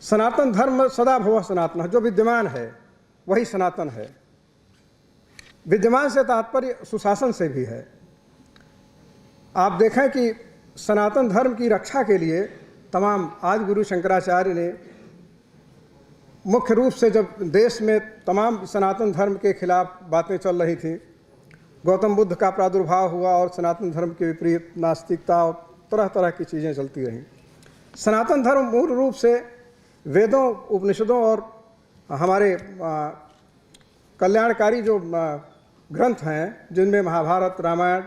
सनातन धर्म सदा भव सनातन, जो विद्यमान है वही सनातन है। विद्यमान से तात्पर्य सुशासन से भी है। आप देखें कि सनातन धर्म की रक्षा के लिए तमाम, आज गुरु शंकराचार्य ने मुख्य रूप से, जब देश में तमाम सनातन धर्म के खिलाफ बातें चल रही थी, गौतम बुद्ध का प्रादुर्भाव हुआ और सनातन धर्म के विपरीत नास्तिकता और तरह तरह की चीज़ें चलती रहीं। सनातन धर्म मूल रूप से वेदों, उपनिषदों और हमारे कल्याणकारी जो ग्रंथ हैं, जिनमें महाभारत, रामायण,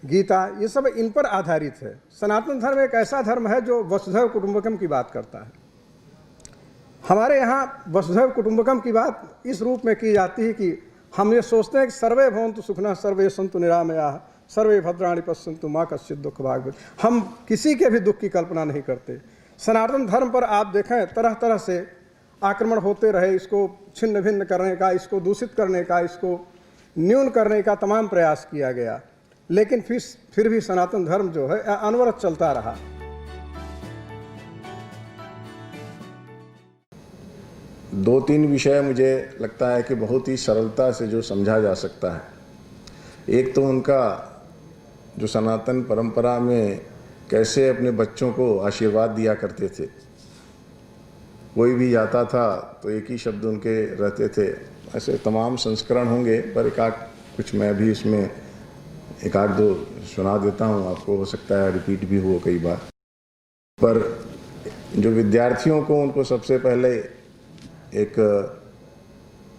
गीता, ये सब इन पर आधारित है। सनातन धर्म एक ऐसा धर्म है जो वसुधैव कुटुंबकम की बात करता है। हमारे यहाँ वसुधैव कुटुंबकम की बात इस रूप में की जाती है कि हम ये सोचते हैं कि सर्वे भवन्तु सुखिनः, सर्वे सन्तु निरामयाः, सर्वे भद्राणि पश्यन्तु मा कश्चित् दुःख भाग् भवेत्। हम किसी के भी दुख की कल्पना नहीं करते। सनातन धर्म पर आप देखें तरह तरह से आक्रमण होते रहे, इसको छिन्न भिन्न करने का, इसको दूषित करने का, इसको न्यून करने का तमाम प्रयास किया गया, लेकिन फिर भी सनातन धर्म जो है अनवरत चलता रहा। दो तीन विषय मुझे लगता है कि बहुत ही सरलता से जो समझा जा सकता है। एक तो उनका जो सनातन परंपरा में कैसे अपने बच्चों को आशीर्वाद दिया करते थे। कोई भी जाता था तो एक ही शब्द उनके रहते थे। ऐसे तमाम संस्करण होंगे, पर एक आध कुछ मैं भी इसमें एक आध दो सुना देता हूँ आपको, हो सकता है रिपीट भी हो कई बार। पर जो विद्यार्थियों को, उनको सबसे पहले एक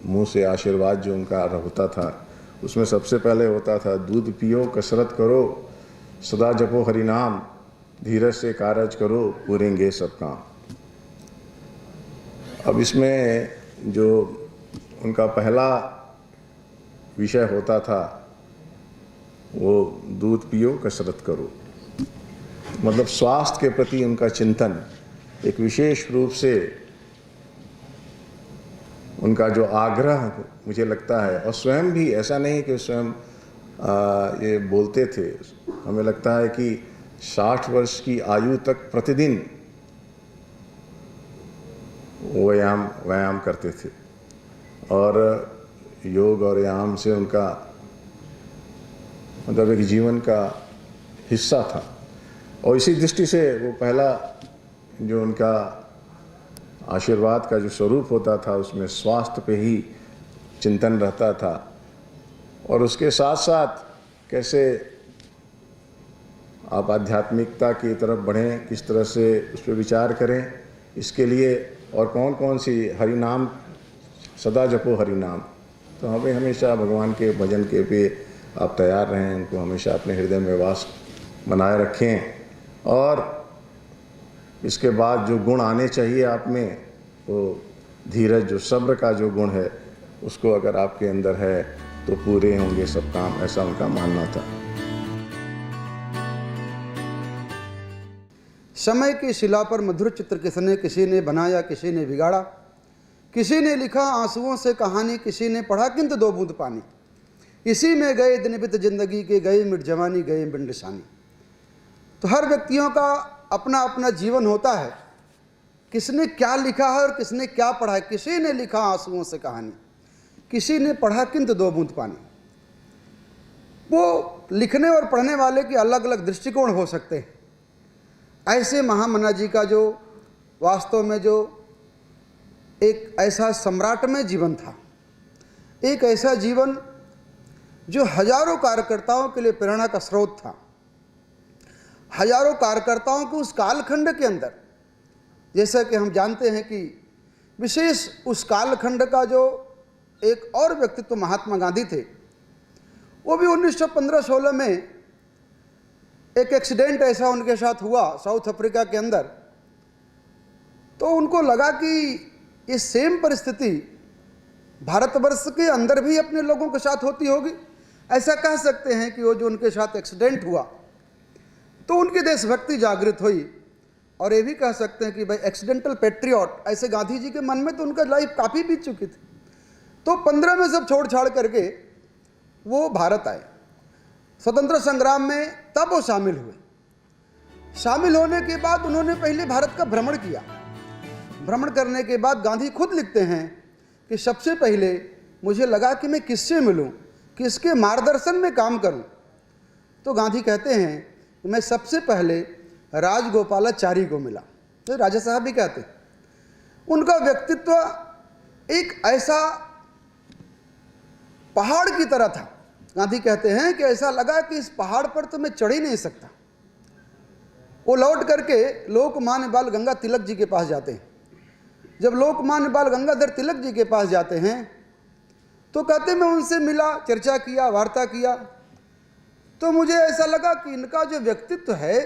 मुंह से आशीर्वाद जो उनका होता था, उसमें सबसे पहले होता था, दूध पियो, कसरत करो, सदा जपो हरि नाम, धीरज से कारज करो, पूरेंगे सब काम। अब इसमें जो उनका पहला विषय होता था वो दूध पियो, कसरत करो, मतलब स्वास्थ्य के प्रति उनका चिंतन, एक विशेष रूप से उनका जो आग्रह मुझे लगता है। और स्वयं भी, ऐसा नहीं कि स्वयं ये बोलते थे, हमें लगता है कि 60 वर्ष की आयु तक प्रतिदिन व्यायाम करते थे और योग और व्यायाम से उनका मतलब एक जीवन का हिस्सा था। और इसी दृष्टि से वो पहला जो उनका आशीर्वाद का जो स्वरूप होता था, उसमें स्वास्थ्य पे ही चिंतन रहता था। और उसके साथ साथ कैसे आप आध्यात्मिकता की तरफ बढ़ें, किस तरह से उस पर विचार करें, इसके लिए और कौन कौन सी हरि नाम, सदा जपो हरि नाम। तो हमें हमेशा भगवान के भजन के पे आप तैयार रहें, उनको हमेशा अपने हृदय में वास बनाए रखें। और इसके बाद जो गुण आने चाहिए आप में, वो धीरज, जो सब्र का जो गुण है, उसको अगर आपके अंदर है तो पूरे होंगे सब काम, ऐसा उनका मानना था। समय की शिला पर मधुर चित्र किसी ने बनाया, किसी ने बिगाड़ा, किसी ने लिखा आंसुओं से कहानी, किसी ने पढ़ा किंतु दो बूंद पानी। इसी में गए दिन बीत जिंदगी के, गए मिट जवानी, गए बिन निशानी। तो हर व्यक्तियों का अपना अपना जीवन होता है, किसने क्या लिखा है और किसने क्या पढ़ा है। किसी ने लिखा आंसुओं से कहानी, किसी ने पढ़ा किंतु दो बूंद पानी। वो लिखने और पढ़ने वाले के अलग अलग दृष्टिकोण हो सकते हैं। ऐसे महामना जी का जो वास्तव में जो एक ऐसा सम्राटमय जीवन था, एक ऐसा जीवन जो हजारों कार्यकर्ताओं के लिए प्रेरणा का स्रोत था। हजारों कार्यकर्ताओं के उस कालखंड के अंदर, जैसा कि हम जानते हैं कि विशेष उस कालखंड का जो एक और व्यक्तित्व महात्मा गांधी थे, वो भी 1915-16 में एक एक्सीडेंट ऐसा उनके साथ हुआ साउथ अफ्रीका के अंदर। तो उनको लगा कि ये सेम परिस्थिति भारतवर्ष के अंदर भी अपने लोगों के साथ होती होगी। ऐसा कह सकते हैं कि वो जो उनके साथ एक्सीडेंट हुआ तो उनकी देशभक्ति जागृत हुई। और ये भी कह सकते हैं कि भाई एक्सीडेंटल पेट्रियट, ऐसे गांधी जी के मन में तो उनका लाइफ काफ़ी बीत चुकी थी। तो 15 में सब छोड़ छाड़ करके वो भारत आए। स्वतंत्र संग्राम में तब वो शामिल हुए। शामिल होने के बाद उन्होंने पहले भारत का भ्रमण किया। भ्रमण करने के बाद गांधी खुद लिखते हैं कि सबसे पहले मुझे लगा कि मैं किससे मिलूं, किसके मार्गदर्शन में काम करूं। तो गांधी कहते हैं कि मैं सबसे पहले राजगोपालाचारी को मिला। तो राजा साहब भी कहते, उनका व्यक्तित्व एक ऐसा पहाड़ की तरह था। गांधी कहते हैं कि ऐसा लगा कि इस पहाड़ पर तो मैं चढ़ ही नहीं सकता। वो लौट करके लोकमान्य बाल गंगा तिलक जी के पास जाते हैं। जब लोकमान्य बाल गंगाधर तिलक जी के पास जाते हैं तो कहते मैं उनसे मिला, चर्चा किया, वार्ता किया, तो मुझे ऐसा लगा कि इनका जो व्यक्तित्व है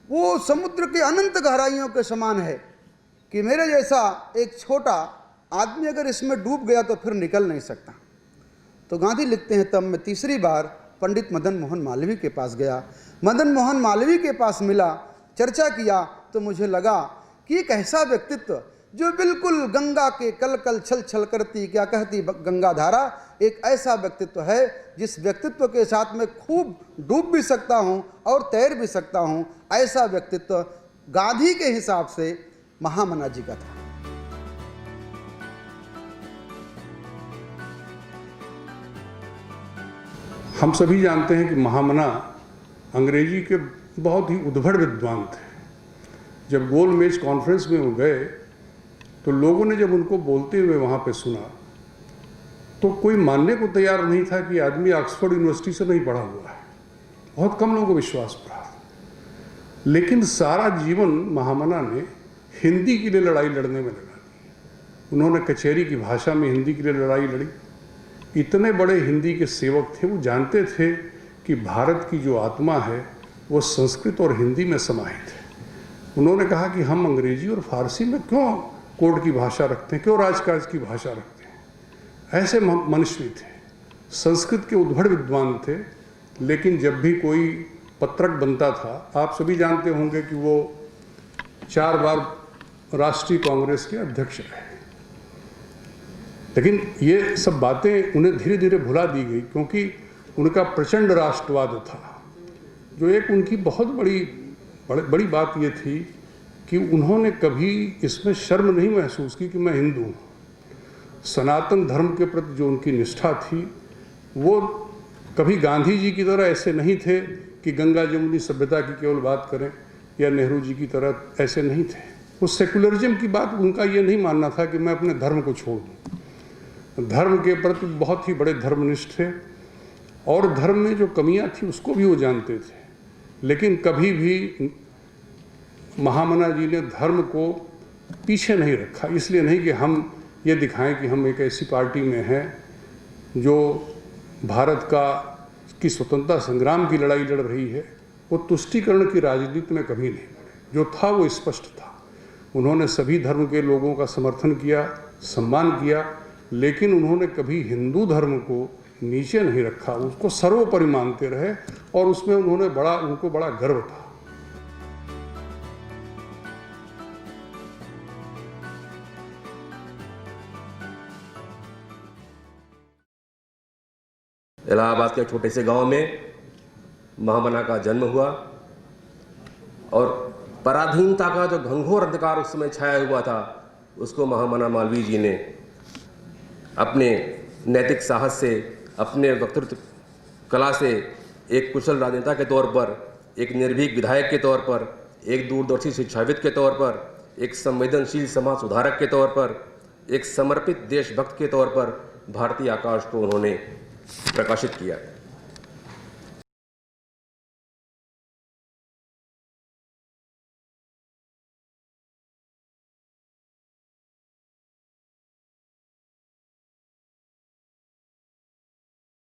वो समुद्र के अनंत गहराइयों के समान है कि मेरे जैसा एक छोटा आदमी अगर इसमें डूब गया तो फिर निकल नहीं सकता। तो गांधी लिखते हैं, तब मैं तीसरी बार पंडित मदन मोहन मालवीय के पास गया। मदन मोहन मालवीय के पास मिला, चर्चा किया, तो मुझे लगा कि एक ऐसा व्यक्तित्व जो बिल्कुल गंगा के कल कल छल छल करती, क्या कहती गंगा धारा, एक ऐसा व्यक्तित्व है जिस व्यक्तित्व के साथ मैं खूब डूब भी सकता हूँ और तैर भी सकता हूँ। ऐसा व्यक्तित्व गांधी के हिसाब से महामना जी का था। हम सभी जानते हैं कि महामना अंग्रेजी के बहुत ही उद्भट विद्वान थे। जब गोल मेज कॉन्फ्रेंस में वो गए तो लोगों ने जब उनको बोलते हुए वहाँ पे सुना तो कोई मानने को तैयार नहीं था कि आदमी ऑक्सफोर्ड यूनिवर्सिटी से नहीं पढ़ा हुआ है। बहुत कम लोगों को विश्वास पड़ा। लेकिन सारा जीवन महामना ने हिंदी के लिए लड़ाई लड़ने में लगा दी। उन्होंने कचहरी की भाषा में हिंदी के लिए लड़ाई लड़ी। इतने बड़े हिंदी के सेवक थे, वो जानते थे कि भारत की जो आत्मा है वो संस्कृत और हिंदी में समाहित है। उन्होंने कहा कि हम अंग्रेजी और फारसी में क्यों कोर्ट की भाषा रखते हैं, क्यों राजकाज की भाषा रखते हैं। ऐसे मनुष्य थे, संस्कृत के उद्भट विद्वान थे। लेकिन जब भी कोई पत्रक बनता था, आप सभी जानते होंगे कि वो 4 बार राष्ट्रीय कांग्रेस के अध्यक्ष रहे। लेकिन ये सब बातें उन्हें धीरे धीरे भुला दी गई क्योंकि उनका प्रचंड राष्ट्रवाद था। जो एक उनकी बहुत बड़ी बात ये थी कि उन्होंने कभी इसमें शर्म नहीं महसूस की कि मैं हिंदू हूँ। सनातन धर्म के प्रति जो उनकी निष्ठा थी, वो कभी गांधी जी की तरह ऐसे नहीं थे कि गंगा जमुनी सभ्यता की केवल बात करें, या नेहरू जी की तरह ऐसे नहीं थे। वो सेकुलरिज्म की बात, उनका ये नहीं मानना था कि मैं अपने धर्म को छोड़ दूँ। धर्म के प्रति बहुत ही बड़े धर्मनिष्ठ थे और धर्म में जो कमियां थी उसको भी वो जानते थे। लेकिन कभी भी महामना जी ने धर्म को पीछे नहीं रखा। इसलिए नहीं कि हम ये दिखाएं कि हम एक ऐसी पार्टी में हैं जो भारत की स्वतंत्रता संग्राम की लड़ाई लड़ रही है। वो तुष्टीकरण की राजनीति में कभी नहीं पड़े। जो था वो स्पष्ट था। उन्होंने सभी धर्म के लोगों का समर्थन किया, सम्मान किया, लेकिन उन्होंने कभी हिंदू धर्म को नीचे नहीं रखा, उसको सर्वोपरि मानते रहे और उसमें उनको बड़ा गर्व था। इलाहाबाद के छोटे से गांव में महामना का जन्म हुआ और पराधीनता का जो घंघोर अंधकार उस समय छाया हुआ था, उसको महामना मालवीय जी ने अपने नैतिक साहस से, अपने वक्तृत्व कला से, एक कुशल राजनेता के तौर पर, एक निर्भीक विधायक के तौर पर, एक दूरदर्शी शिक्षाविद के तौर पर, एक संवेदनशील समाज सुधारक के तौर पर, एक समर्पित देशभक्त के तौर पर भारतीय आकाश को उन्होंने प्रकाशित किया।